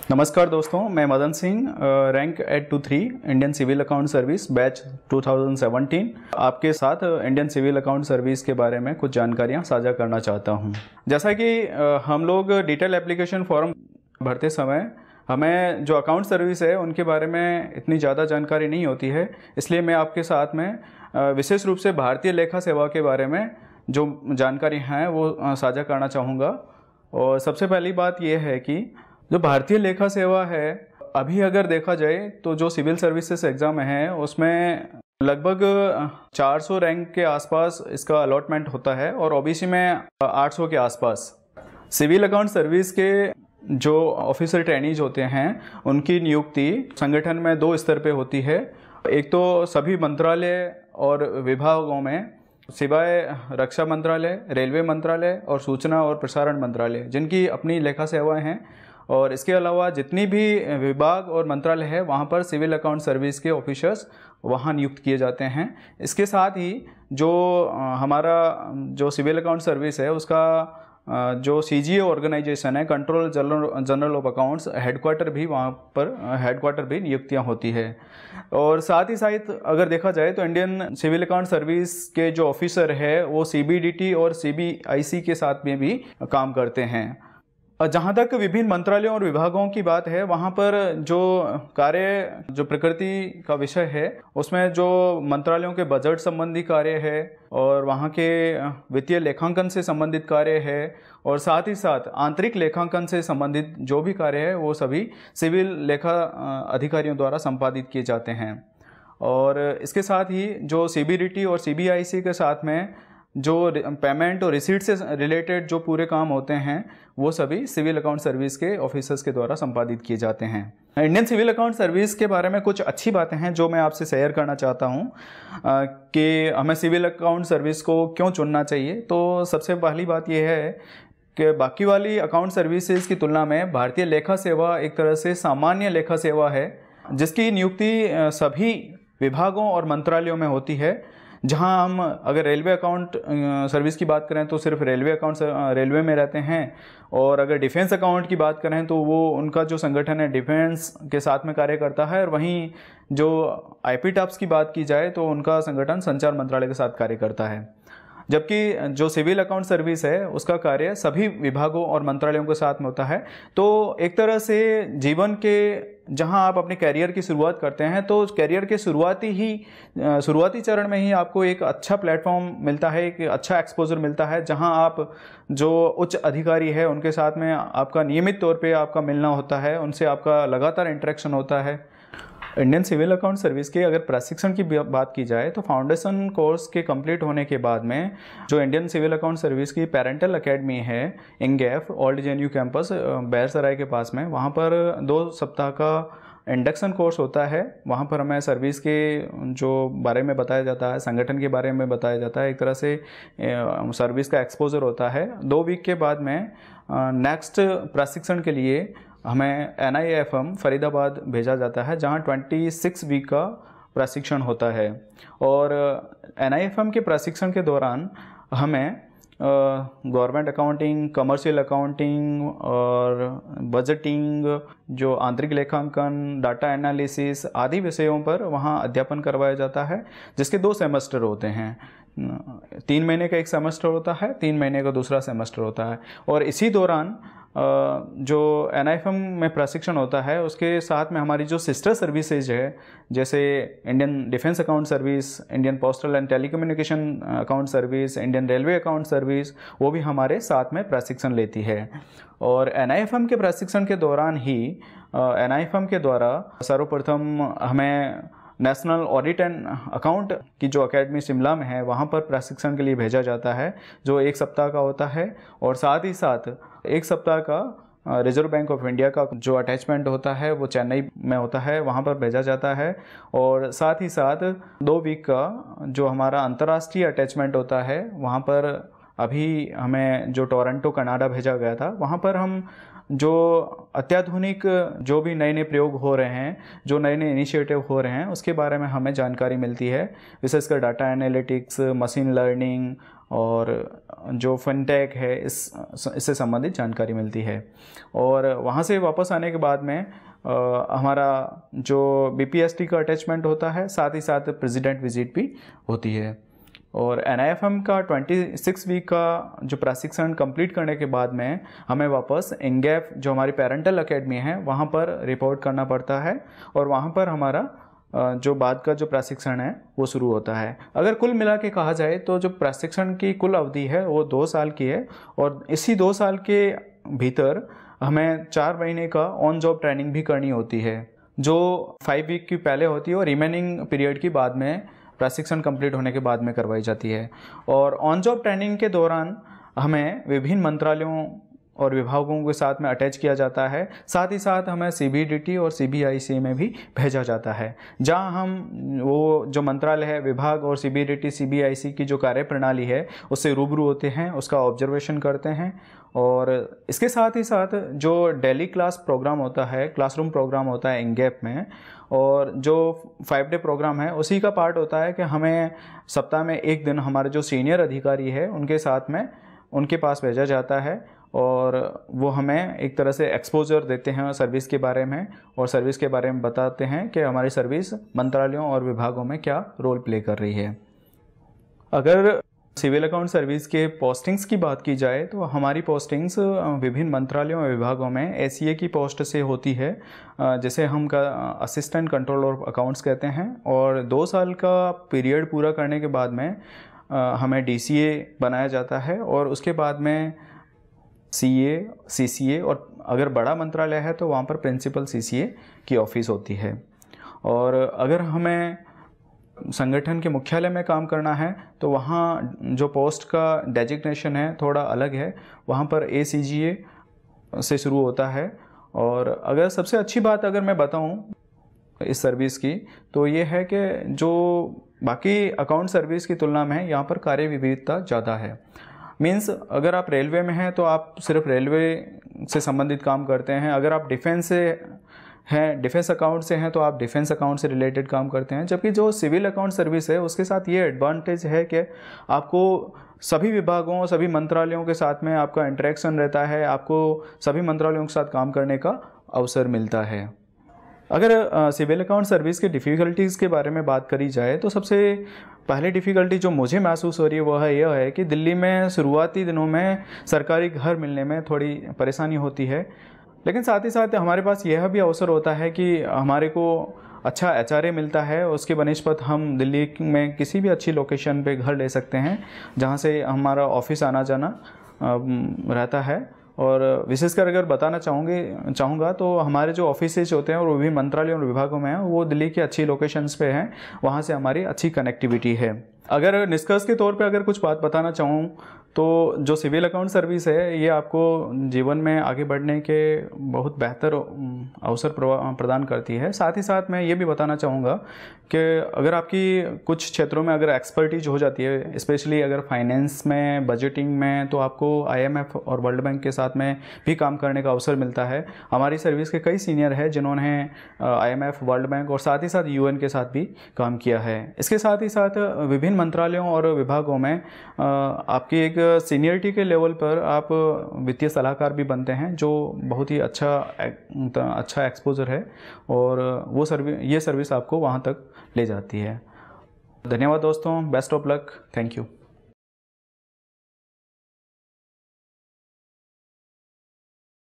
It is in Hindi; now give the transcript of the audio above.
नमस्कार दोस्तों, मैं Madan Singh, rank at 23 Indian civil account service batch 2017 आपके साथ इंडियन सिविल अकाउंट सर्विस के बारे में कुछ जानकारियां साझा करना चाहता हूं। जैसा कि हम लोग डिटेल एप्लीकेशन फॉर्म भरते समय हमें जो अकाउंट सर्विस है उनके बारे में इतनी ज़्यादा जानकारी नहीं होती है, इसलिए मैं आपके साथ में विशेष रूप से भारतीय लेखा सेवा के बारे में जो जानकारी हैं वो साझा करना चाहूँगा। और सबसे पहली बात यह है कि जो भारतीय लेखा सेवा है, अभी अगर देखा जाए तो जो सिविल सर्विसेज एग्ज़ाम है उसमें लगभग 400 रैंक के आसपास इसका अलॉटमेंट होता है और ओबीसी में 800 के आसपास। सिविल अकाउंट सर्विस के जो ऑफिसर ट्रेनीज होते हैं उनकी नियुक्ति संगठन में 2 स्तर पे होती है। एक तो सभी मंत्रालय और विभागों में, सिवाय रक्षा मंत्रालय, रेलवे मंत्रालय और सूचना और प्रसारण मंत्रालय, जिनकी अपनी लेखा सेवाएं हैं। और इसके अलावा जितनी भी विभाग और मंत्रालय है वहाँ पर सिविल अकाउंट सर्विस के ऑफिसर्स वहाँ नियुक्त किए जाते हैं। इसके साथ ही जो हमारा जो सिविल अकाउंट सर्विस है उसका जो सीजीए ऑर्गेनाइजेशन है, control general of accounts headquarter भी वहाँ पर हेडक्वार्टर भी नियुक्तियाँ होती है। और साथ ही साथ अगर देखा जाए तो इंडियन सिविल अकाउंट सर्विस के जो ऑफिसर है वो सीबीडीटी और सीबीआईसी के साथ में भी काम करते हैं। जहाँ तक विभिन्न मंत्रालयों और विभागों की बात है, वहाँ पर जो कार्य जो प्रकृति का विषय है उसमें जो मंत्रालयों के बजट संबंधी कार्य है और वहाँ के वित्तीय लेखांकन से संबंधित कार्य है और साथ ही साथ आंतरिक लेखांकन से संबंधित जो भी कार्य है वो सभी सिविल लेखा अधिकारियों द्वारा संपादित किए जाते हैं। और इसके साथ ही जो सीबीडीटी और सीबीआईसी के साथ में जो पेमेंट और रिसीट से रिलेटेड जो पूरे काम होते हैं वो सभी सिविल अकाउंट सर्विस के ऑफिसर्स के द्वारा संपादित किए जाते हैं। इंडियन सिविल अकाउंट सर्विस के बारे में कुछ अच्छी बातें हैं जो मैं आपसे शेयर करना चाहता हूं कि हमें सिविल अकाउंट सर्विस को क्यों चुनना चाहिए। तो सबसे पहली बात यह है कि बाकी वाली अकाउंट सर्विसेज की तुलना में भारतीय लेखा सेवा एक तरह से सामान्य लेखा सेवा है, जिसकी नियुक्ति सभी विभागों और मंत्रालयों में होती है। जहां हम अगर रेलवे अकाउंट सर्विस की बात करें तो सिर्फ रेलवे में रहते हैं, और अगर डिफेंस अकाउंट की बात करें तो वो उनका जो संगठन है डिफेंस के साथ में कार्य करता है। और वहीं जो आईपी टाप्स की बात की जाए तो उनका संगठन संचार मंत्रालय के साथ कार्य करता है। जबकि जो सिविल अकाउंट सर्विस है उसका कार्य सभी विभागों और मंत्रालयों के साथ में होता है। तो एक तरह से जीवन के जहां आप अपने कैरियर की शुरुआत करते हैं तो कैरियर के शुरुआती चरण में ही आपको एक अच्छा प्लेटफॉर्म मिलता है, एक अच्छा एक्सपोजर मिलता है, जहां आप जो उच्च अधिकारी है उनके साथ में आपका नियमित तौर पे आपका मिलना होता है, उनसे आपका लगातार इंटरेक्शन होता है। इंडियन सिविल अकाउंट सर्विस के अगर प्रशिक्षण की बात की जाए तो फाउंडेशन कोर्स के कंप्लीट होने के बाद में जो इंडियन सिविल अकाउंट सर्विस की पेरेंटल एकेडमी है इंगेफ ओल्ड जेएनयू कैंपस बैरसराय के पास में, वहाँ पर 2 सप्ताह का इंडक्शन कोर्स होता है। वहाँ पर हमें सर्विस के जो बारे में बताया जाता है, संगठन के बारे में बताया जाता है, एक तरह से सर्विस का एक्सपोजर होता है। 2 वीक के बाद में नेक्स्ट प्रशिक्षण के लिए हमें NIFM फरीदाबाद भेजा जाता है, जहां 26 वीक का प्रशिक्षण होता है। और NIFM के प्रशिक्षण के दौरान हमें गवर्नमेंट अकाउंटिंग, कमर्शियल अकाउंटिंग और बजटिंग, जो आंतरिक लेखांकन, डाटा एनालिसिस आदि विषयों पर वहाँ अध्यापन करवाया जाता है, जिसके 2 सेमेस्टर होते हैं। 3 महीने का एक सेमेस्टर होता है, 3 महीने का दूसरा सेमेस्टर होता है। और इसी दौरान जो NIFM में प्रशिक्षण होता है उसके साथ में हमारी जो सिस्टर सर्विसेज है, जैसे Indian defence account service, Indian postal and telecommunication account service, Indian railway account service, वो भी हमारे साथ में प्रशिक्षण लेती है। और NIFM के प्रशिक्षण के दौरान ही NIFM के द्वारा सर्वप्रथम हमें नेशनल ऑडिट एंड अकाउंट की जो एकेडमी शिमला में है वहाँ पर प्रशिक्षण के लिए भेजा जाता है, जो 1 सप्ताह का होता है। और साथ ही साथ 1 सप्ताह का रिजर्व बैंक ऑफ इंडिया का जो अटैचमेंट होता है वो चेन्नई में होता है, वहाँ पर भेजा जाता है। और साथ ही साथ 2 वीक का जो हमारा अंतर्राष्ट्रीय अटैचमेंट होता है, वहाँ पर अभी हमें जो टोरंटो कनाडा भेजा गया था, वहाँ पर हम जो अत्याधुनिक जो भी नए नए प्रयोग हो रहे हैं, जो नए नए इनिशिएटिव हो रहे हैं, उसके बारे में हमें जानकारी मिलती है। विशेषकर डाटा एनालिटिक्स, मशीन लर्निंग और जो फिनटेक है इससे संबंधित जानकारी मिलती है। और वहाँ से वापस आने के बाद में हमारा जो BPST का अटैचमेंट होता है, साथ ही साथ प्रेसिडेंट विजिट भी होती है। और NIFM का 26 वीक का जो प्रशिक्षण कंप्लीट करने के बाद में हमें वापस इंगैप जो हमारी पेरेंटल एकेडमी है वहाँ पर रिपोर्ट करना पड़ता है, और वहाँ पर हमारा जो बाद का जो प्रशिक्षण है वो शुरू होता है। अगर कुल मिला के कहा जाए तो जो प्रशिक्षण की कुल अवधि है वो 2 साल की है, और इसी 2 साल के भीतर हमें 4 महीने का ऑन जॉब ट्रेनिंग भी करनी होती है, जो 5 वीक की पहले होती है और रिमेनिंग पीरियड की बाद में प्रशिक्षण कंप्लीट होने के बाद में करवाई जाती है। और ऑन जॉब ट्रेनिंग के दौरान हमें विभिन्न मंत्रालयों और विभागों के साथ में अटैच किया जाता है, साथ ही साथ हमें CBDT और CBIC में भी भेजा जाता है, जहां हम वो जो मंत्रालय है, विभाग और CBDT CBIC की जो कार्य प्रणाली है उससे रूबरू होते हैं, उसका ऑब्जर्वेशन करते हैं। और इसके साथ ही साथ जो डेली क्लास प्रोग्राम होता है, क्लासरूम प्रोग्राम होता है इंगैप में, और जो 5 डे प्रोग्राम है उसी का पार्ट होता है कि हमें सप्ताह में 1 दिन हमारे जो सीनियर अधिकारी है उनके साथ में उनके पास भेजा जाता है, और वो हमें एक तरह से एक्सपोजर देते हैं सर्विस के बारे में, और सर्विस के बारे में बताते हैं कि हमारी सर्विस मंत्रालयों और विभागों में क्या रोल प्ले कर रही है। अगर सिविल अकाउंट सर्विस के पोस्टिंग्स की बात की जाए तो हमारी पोस्टिंग्स विभिन्न मंत्रालयों और विभागों में ACA की पोस्ट से होती है, जिसे हम असिस्टेंट कंट्रोलर ऑफ अकाउंट्स कहते हैं। और 2 साल का पीरियड पूरा करने के बाद में हमें DCA बनाया जाता है, और उसके बाद में CA, CCA, और अगर बड़ा मंत्रालय है तो वहाँ पर प्रिंसिपल CCA की ऑफिस होती है। और अगर हमें संगठन के मुख्यालय में काम करना है तो वहाँ जो पोस्ट का डेजिग्नेशन है थोड़ा अलग है, वहाँ पर ACGA से शुरू होता है। और अगर सबसे अच्छी बात अगर मैं बताऊँ इस सर्विस की तो ये है कि जो बाकी अकाउंट सर्विस की तुलना में यहाँ पर कार्य विविधता ज़्यादा है। मीन्स अगर आप रेलवे में हैं तो आप सिर्फ रेलवे से संबंधित काम करते हैं, अगर आप डिफेंस से हैं, डिफेंस अकाउंट से हैं तो आप डिफेंस अकाउंट से रिलेटेड काम करते हैं। जबकि जो सिविल अकाउंट सर्विस है उसके साथ ये एडवांटेज है कि आपको सभी विभागों, सभी मंत्रालयों के साथ में आपका इंटरेक्शन रहता है, आपको सभी मंत्रालयों के साथ काम करने का अवसर मिलता है। अगर सिविल अकाउंट सर्विस के डिफ़िकल्टीज़ के बारे में बात करी जाए तो सबसे पहली डिफ़िकल्टी जो मुझे महसूस हो रही है वह यह है कि दिल्ली में शुरुआती दिनों में सरकारी घर मिलने में थोड़ी परेशानी होती है, लेकिन साथ ही साथ हमारे पास यह भी अवसर होता है कि हमारे को अच्छा HRA मिलता है, उसके बनिस्पत हम दिल्ली में किसी भी अच्छी लोकेशन पे घर ले सकते हैं जहाँ से हमारा ऑफिस आना जाना रहता है। और विशेषकर अगर बताना चाहूँगा तो हमारे जो ऑफिसेज होते हैं और वो भी मंत्रालयों और विभागों में हैं वो दिल्ली की अच्छी लोकेशंस पे हैं, वहाँ से हमारी अच्छी कनेक्टिविटी है। अगर निष्कर्ष के तौर पे अगर कुछ बात बताना चाहूँ तो जो सिविल अकाउंट सर्विस है ये आपको जीवन में आगे बढ़ने के बहुत बेहतर अवसर प्रदान करती है। साथ ही साथ मैं ये भी बताना चाहूँगा कि अगर आपकी कुछ क्षेत्रों में अगर एक्सपर्टीज हो जाती है, स्पेशली अगर फाइनेंस में, बजटिंग में, तो आपको IMF और वर्ल्ड बैंक के साथ में भी काम करने का अवसर मिलता है। हमारी सर्विस के कई सीनियर हैं जिन्होंने IMF, वर्ल्ड बैंक और साथ ही साथ UN के साथ भी काम किया है। इसके साथ ही साथ विभिन्न मंत्रालयों और विभागों में आपकी एक सीनियरिटी के लेवल पर आप वित्तीय सलाहकार भी बनते हैं, जो बहुत ही अच्छा एक्सपोजर है, और वो ये सर्विस आपको वहाँ तक ले जाती है। धन्यवाद दोस्तों, best of luck, thank you.